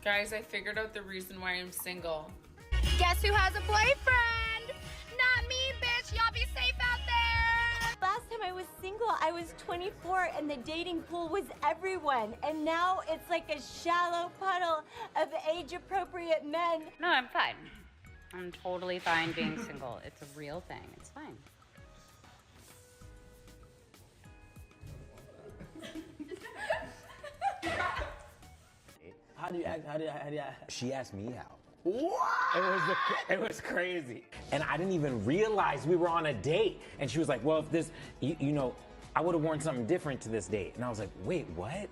Guys, I figured out the reason why I'm single. Guess who has a boyfriend? Not me, bitch. Y'all be safe out there. Last time I was single, I was 24 and the dating pool was everyone. And now it's like a shallow puddle of age-appropriate men. No, I'm fine. I'm totally fine being single. It's a real thing. It's fine. How do you act? She asked me out. What? It was crazy. And I didn't even realize we were on a date. And she was like, well, if this, you know, I would have worn something different to this date. And I was like, wait, what?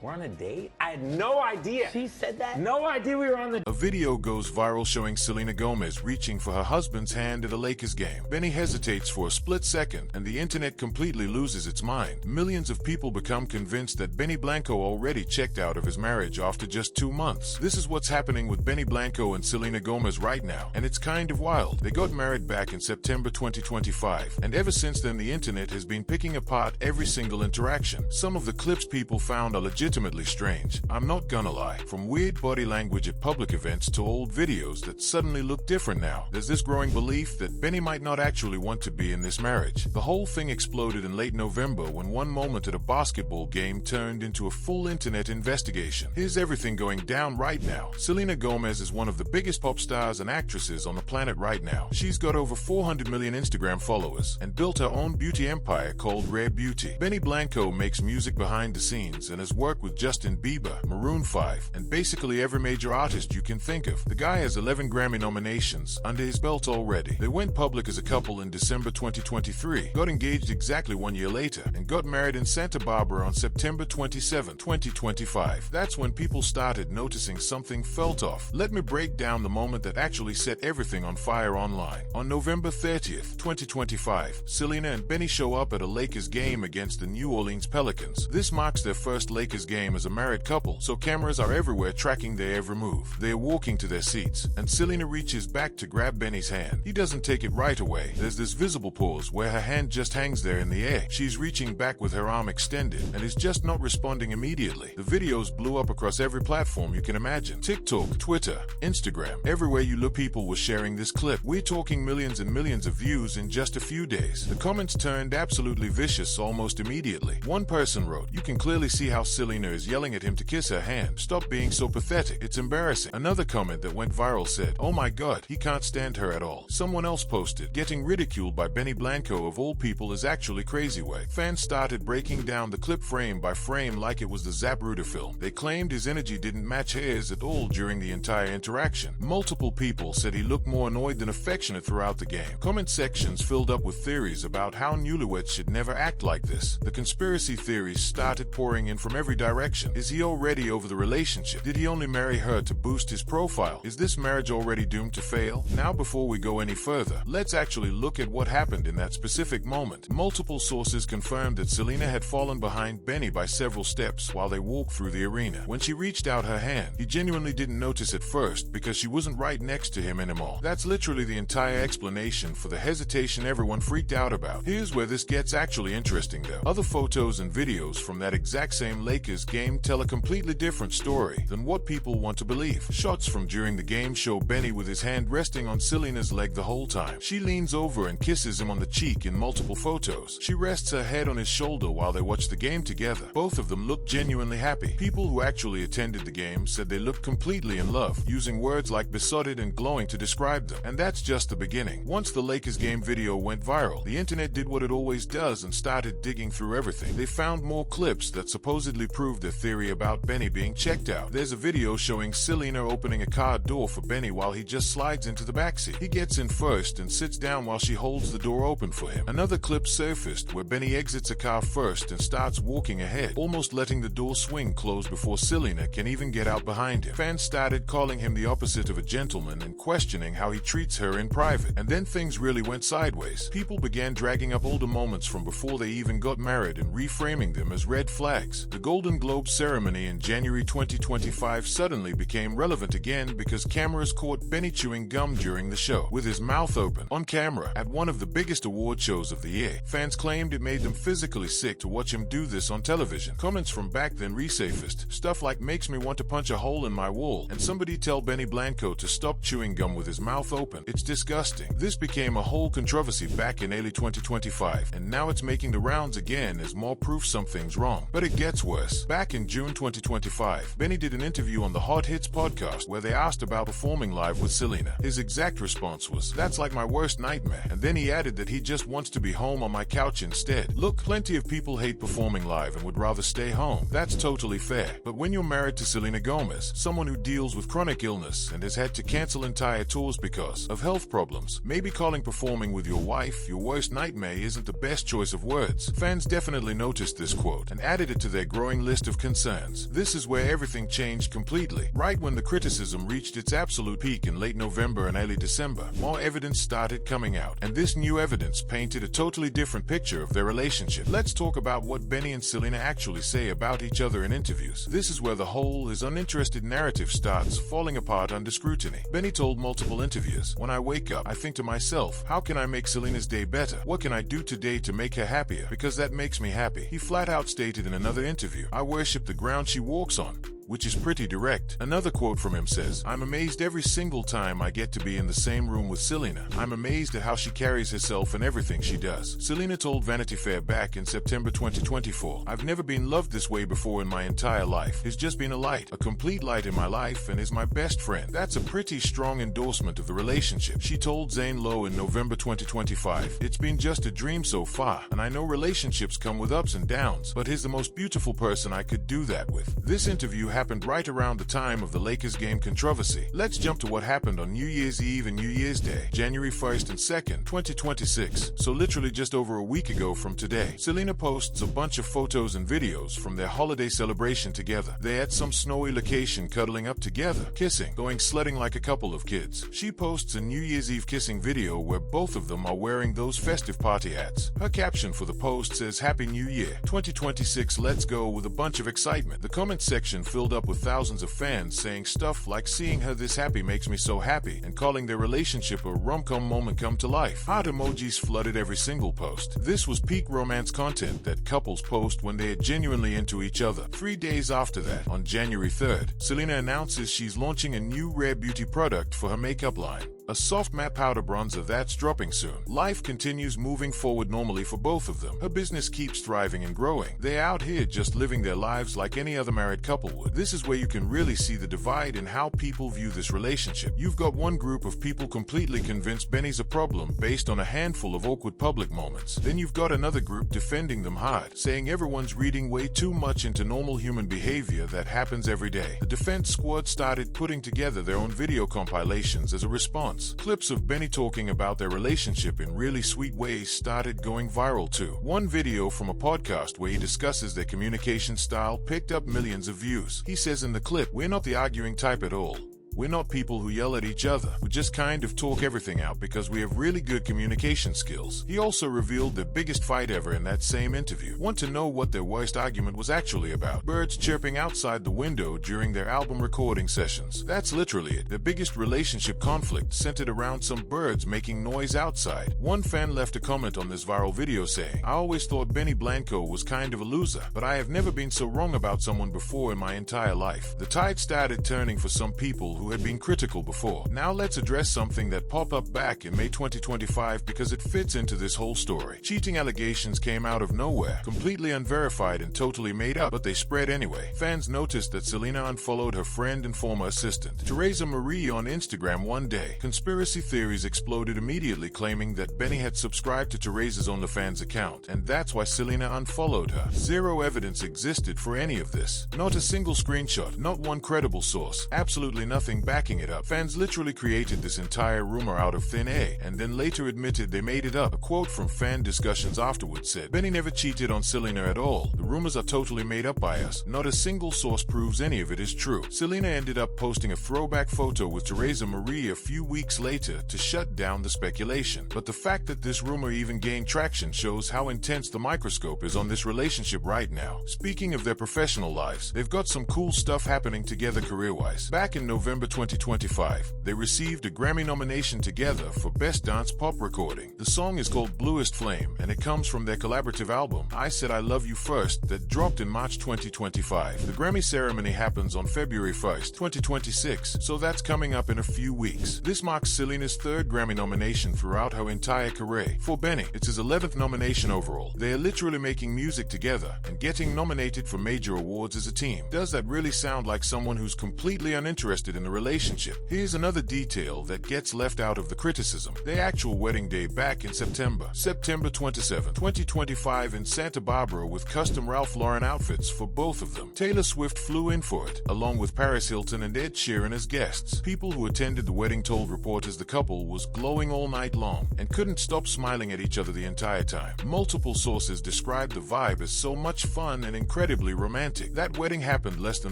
We're on a date? I had no idea. She said that? No idea we were on the. A video goes viral showing Selena Gomez reaching for her husband's hand at a Lakers game. Benny hesitates for a split second, and the internet completely loses its mind. Millions of people become convinced that Benny Blanco already checked out of his marriage after just 2 months. This is what's happening with Benny Blanco and Selena Gomez right now, and it's kind of wild. They got married back in September 2025, and ever since then the internet has been picking apart every single interaction. Some of the clips people found are legitimately strange. I'm not gonna lie. From weird body language at public events to old videos that suddenly look different now, there's this growing belief that Benny might not actually want to be in this marriage. The whole thing exploded in late November when one moment at a basketball game turned into a full internet investigation. Here's everything going down right now. Selena Gomez is one of the biggest pop stars and actresses on the planet right now. She's got over 400 million Instagram followers and built her own beauty empire called Rare Beauty. Benny Blanco makes music behind the scenes and has worked with Justin Bieber, Maroon 5, and basically every major artist you can think of. The guy has 11 Grammy nominations under his belt already. They went public as a couple in December 2023, got engaged exactly 1 year later, and got married in Santa Barbara on September 27, 2025. That's when people started noticing something felt off. Let me break down the moment that actually set everything on fire online. On November 30th, 2025, Selena and Benny show up at a Lakers game against the New Orleans Pelicans. This marks their first Lakers game as a married couple, so cameras are everywhere tracking their every move. They are walking to their seats, and Selena reaches back to grab Benny's hand. He doesn't take it right away. There's this visible pause where her hand just hangs there in the air. She's reaching back with her arm extended, and is just not responding immediately. The videos blew up across every platform you can imagine. TikTok, Twitter, Instagram, everywhere you look people were sharing this clip. We're talking millions and millions of views in just a few days. The comments turned absolutely vicious almost immediately. One person wrote, "You can clearly see how Selena is yelling at him to kiss her hand. Stop being so pathetic. It's embarrassing." Another comment that went viral said, "Oh my god, he can't stand her at all." Someone else posted, "Getting ridiculed by Benny Blanco of all people is actually crazy way." Fans started breaking down the clip frame by frame like it was the Zapruder film. They claimed his energy didn't match hers at all during the entire interaction. Multiple people said he looked more annoyed than affectionate throughout the game. Comment sections filled up with theories about how newlyweds should never act like this. The conspiracy theories started pouring in from every direction. Is he already over the relationship? Did he only marry her to boost his profile? Is this marriage already doomed to fail? Now, before we go any further, let's actually look at what happened in that specific moment. Multiple sources confirmed that Selena had fallen behind Benny by several steps while they walked through the arena. When she reached out her hand, he genuinely didn't notice at first because she wasn't right next to him anymore. That's literally the entire explanation for the hesitation everyone freaked out about. Here's where this gets actually interesting though. Other photos and videos from that exact same Lakers game tell a completely different story than what people want to believe. Shots from during the game show Benny with his hand resting on Selena's leg the whole time. She leans over and kisses him on the cheek in multiple photos. She rests her head on his shoulder while they watch the game together. Both of them look genuinely happy. People who actually attended the game said they looked completely in love, using words like besotted and glowing to describe them. And that's just the beginning. Once the Lakers game video went viral, the internet did what it always does and started digging through everything. They found more clips that supposedly proved their theory about Benny being checked out. There's a video showing Selena opening a car door for Benny while he just slides into the backseat. He gets in first and sits down while she holds the door open for him. Another clip surfaced where Benny exits a car first and starts walking ahead, almost letting the door swing closed before Selena can even get out behind him. Fans started calling him the opposite of a gentleman and questioning how he treats her in private. And then things really went sideways. People began dragging up older moments from before they even got married and reframing them as red flags. The golden Golden Globe ceremony in January 2025 suddenly became relevant again because cameras caught Benny chewing gum during the show, with his mouth open, on camera, at one of the biggest award shows of the year. Fans claimed it made them physically sick to watch him do this on television. Comments from back then resurfaced. Stuff like "makes me want to punch a hole in my wall," and "somebody tell Benny Blanco to stop chewing gum with his mouth open. It's disgusting." This became a whole controversy back in early 2025, and now it's making the rounds again as more proof something's wrong. But it gets worse. Back in June 2025, Benny did an interview on the Hot Hits podcast where they asked about performing live with Selena. His exact response was, "That's like my worst nightmare." And then he added that he just wants to be home on my couch instead. Look, plenty of people hate performing live and would rather stay home. That's totally fair. But when you're married to Selena Gomez, someone who deals with chronic illness and has had to cancel entire tours because of health problems, maybe calling performing with your wife your worst nightmare isn't the best choice of words. Fans definitely noticed this quote and added it to their growing list of concerns. This is where everything changed completely. Right when the criticism reached its absolute peak in late November and early December, more evidence started coming out, and this new evidence painted a totally different picture of their relationship. Let's talk about what Benny and Selena actually say about each other in interviews. This is where the whole his uninterested narrative starts falling apart under scrutiny. Benny told multiple interviewers, "When I wake up, I think to myself, how can I make Selena's day better? What can I do today to make her happier? Because that makes me happy." He flat out stated in another interview, "I worship the ground she walks on," which is pretty direct. Another quote from him says, "I'm amazed every single time I get to be in the same room with Selena. I'm amazed at how she carries herself and everything she does." Selena told Vanity Fair back in September 2024, "I've never been loved this way before in my entire life. He's just been a light, a complete light in my life, and is my best friend." That's a pretty strong endorsement of the relationship. She told Zane Lowe in November 2025, "It's been just a dream so far, and I know relationships come with ups and downs, but he's the most beautiful person I could do that with." This interview happened right around the time of the Lakers game controversy. Let's jump to what happened on New Year's Eve and New Year's Day, January 1st and 2nd, 2026, so literally just over a week ago from today. Selena posts a bunch of photos and videos from their holiday celebration together. They're at some snowy location cuddling up together, kissing, going sledding like a couple of kids. She posts a New Year's Eve kissing video where both of them are wearing those festive party hats. Her caption for the post says, "Happy New Year, 2026, let's go," with a bunch of excitement. The comment section filled up with thousands of fans saying stuff like, "Seeing her this happy makes me so happy," and calling their relationship a rom-com moment come to life. Heart emojis flooded every single post. This was peak romance content that couples post when they are genuinely into each other. 3 days after that, on January 3rd, Selena announces she's launching a new rare beauty product for her makeup line. A soft matte powder bronzer that's dropping soon. Life continues moving forward normally for both of them. Her business keeps thriving and growing. They're out here just living their lives like any other married couple would. This is where you can really see the divide in how people view this relationship. You've got one group of people completely convinced Benny's a problem based on a handful of awkward public moments. Then you've got another group defending them hard, saying everyone's reading way too much into normal human behavior that happens every day. The defense squad started putting together their own video compilations as a response. Clips of Benny talking about their relationship in really sweet ways started going viral too. One video from a podcast where he discusses their communication style picked up millions of views. He says in the clip, "We're not the arguing type at all. We're not people who yell at each other. We just kind of talk everything out because we have really good communication skills." He also revealed their biggest fight ever in that same interview. Want to know what their worst argument was actually about? Birds chirping outside the window during their album recording sessions. That's literally it. Their biggest relationship conflict centered around some birds making noise outside. One fan left a comment on this viral video saying, "I always thought Benny Blanco was kind of a loser, but I have never been so wrong about someone before in my entire life." The tide started turning for some people who had been critical before. Now let's address something that popped up back in May 2025 because it fits into this whole story. Cheating allegations came out of nowhere, completely unverified and totally made up, but they spread anyway. Fans noticed that Selena unfollowed her friend and former assistant, Teresa Marie, on Instagram one day. Conspiracy theories exploded immediately, claiming that Benny had subscribed to Teresa's OnlyFans account, and that's why Selena unfollowed her. Zero evidence existed for any of this. Not a single screenshot, not one credible source, absolutely nothing nothing backing it up. Fans literally created this entire rumor out of thin air, and then later admitted they made it up. A quote from fan discussions afterwards said, "Benny never cheated on Selena at all. The rumors are totally made up by us. Not a single source proves any of it is true." Selena ended up posting a throwback photo with Teresa Marie a few weeks later to shut down the speculation. But the fact that this rumor even gained traction shows how intense the microscope is on this relationship right now. Speaking of their professional lives, they've got some cool stuff happening together career-wise. Back in November 2025, they received a Grammy nomination together for Best Dance Pop Recording. The song is called Bluest Flame, and it comes from their collaborative album, I Said I Love You First, that dropped in March 2025. The Grammy ceremony happens on February 1st, 2026, so that's coming up in a few weeks. This marks Selena's third Grammy nomination throughout her entire career. For Benny, it's his 11th nomination overall. They are literally making music together and getting nominated for major awards as a team. Does that really sound like someone who's completely uninterested in a relationship? Here's another detail that gets left out of the criticism. Their actual wedding day back in September 27, 2025 in Santa Barbara with custom Ralph Lauren outfits for both of them. Taylor Swift flew in for it, along with Paris Hilton and Ed Sheeran as guests. People who attended the wedding told reporters the couple was glowing all night long and couldn't stop smiling at each other the entire time. Multiple sources described the vibe as so much fun and incredibly romantic. That wedding happened less than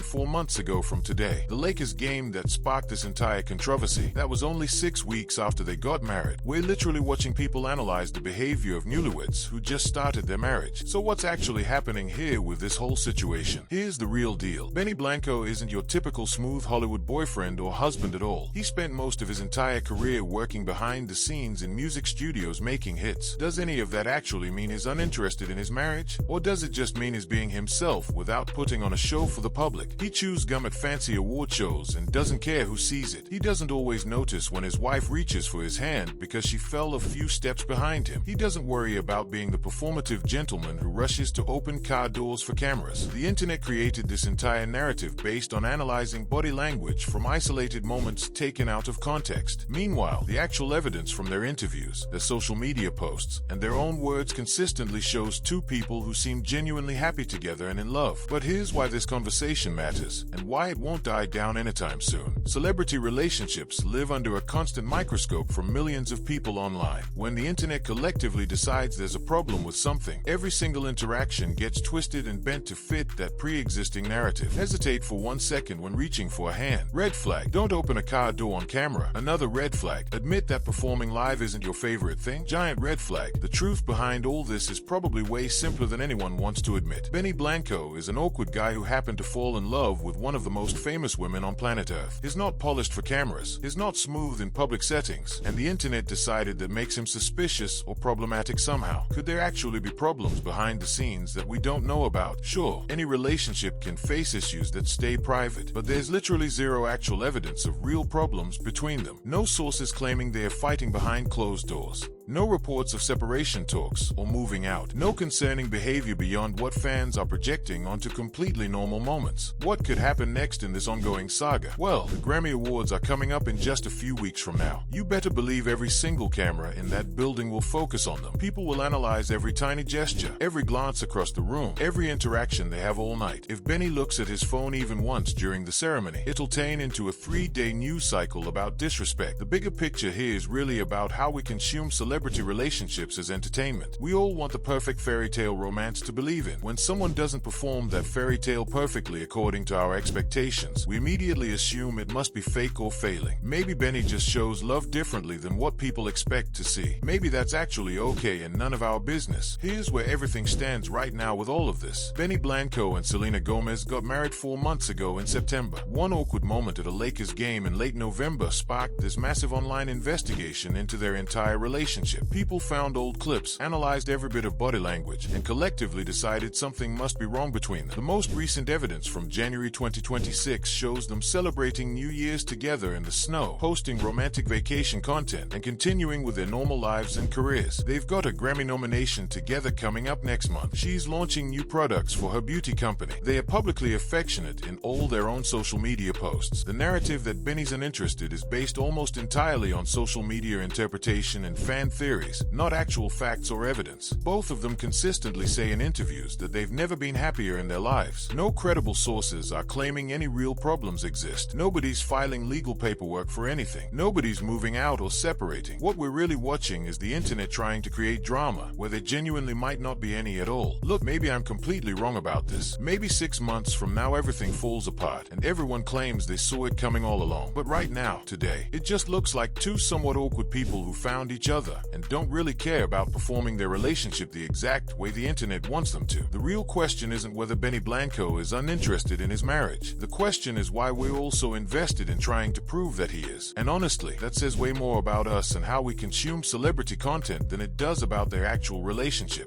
4 months ago from today. The Lakers game that sparked this entire controversy, that was only 6 weeks after they got married. We're literally watching people analyze the behavior of newlyweds who just started their marriage. So what's actually happening here with this whole situation? Here's the real deal. Benny Blanco isn't your typical smooth Hollywood boyfriend or husband at all. He spent most of his entire career working behind the scenes in music studios making hits. Does any of that actually mean he's uninterested in his marriage? Or does it just mean he's being himself without putting on a show for the public? He chews gum at fancy award shows and doesn't care who sees it. He doesn't always notice when his wife reaches for his hand because she fell a few steps behind him. He doesn't worry about being the performative gentleman who rushes to open car doors for cameras. The internet created this entire narrative based on analyzing body language from isolated moments taken out of context. Meanwhile, the actual evidence from their interviews, their social media posts, and their own words consistently shows two people who seem genuinely happy together and in love. But here's why this conversation matters, and why it won't die down anytime soon. Celebrity relationships live under a constant microscope from millions of people online. When the internet collectively decides there's a problem with something, every single interaction gets twisted and bent to fit that pre-existing narrative. Hesitate for 1 second when reaching for a hand. Red flag. Don't open a car door on camera. Another red flag. Admit that performing live isn't your favorite thing. Giant red flag. The truth behind all this is probably way simpler than anyone wants to admit. Benny Blanco is an awkward guy who happened to fall in love with one of the most famous women on planet Earth. He's not polished for cameras. He's not smooth in public settings. And the internet decided that makes him suspicious or problematic somehow. Could there actually be problems behind the scenes that we don't know about? Sure, any relationship can face issues that stay private, but there's literally zero actual evidence of real problems between them. No sources claiming they are fighting behind closed doors. No reports of separation talks or moving out. No concerning behavior beyond what fans are projecting onto completely normal moments. What could happen next in this ongoing saga? Well, the Grammy Awards are coming up in just a few weeks from now. You better believe every single camera in that building will focus on them. People will analyze every tiny gesture, every glance across the room, every interaction they have all night. If Benny looks at his phone even once during the ceremony, it'll turn into a 3-day news cycle about disrespect. The bigger picture here is really about how we consume celebrity relationships as entertainment. We all want the perfect fairy tale romance to believe in. When someone doesn't perform that fairy tale perfectly according to our expectations, we immediately assume it must be fake or failing. Maybe Benny just shows love differently than what people expect to see. Maybe that's actually okay and none of our business. Here's where everything stands right now with all of this. Benny Blanco and Selena Gomez got married 4 months ago in September. One awkward moment at a Lakers game in late November sparked this massive online investigation into their entire relationship. People found old clips, analyzed every bit of body language, and collectively decided something must be wrong between them. The most recent evidence from January 2026 shows them celebrating New Year's together in the snow, posting romantic vacation content, and continuing with their normal lives and careers. They've got a Grammy nomination together coming up next month. She's launching new products for her beauty company. They are publicly affectionate in all their own social media posts. The narrative that Benny's uninterested is based almost entirely on social media interpretation and fan theories, not actual facts or evidence. Both of them consistently say in interviews that they've never been happier in their lives. No credible sources are claiming any real problems exist. Nobody's filing legal paperwork for anything. Nobody's moving out or separating. What we're really watching is the internet trying to create drama where there genuinely might not be any at all. Look, maybe I'm completely wrong about this. Maybe 6 months from now everything falls apart and everyone claims they saw it coming all along. But right now, today, it just looks like two somewhat awkward people who found each other and don't really care about performing their relationship the exact way the internet wants them to. The real question isn't whether Benny Blanco is uninterested in his marriage. The question is why we're all so invested in trying to prove that he is. And honestly, that says way more about us and how we consume celebrity content than it does about their actual relationship.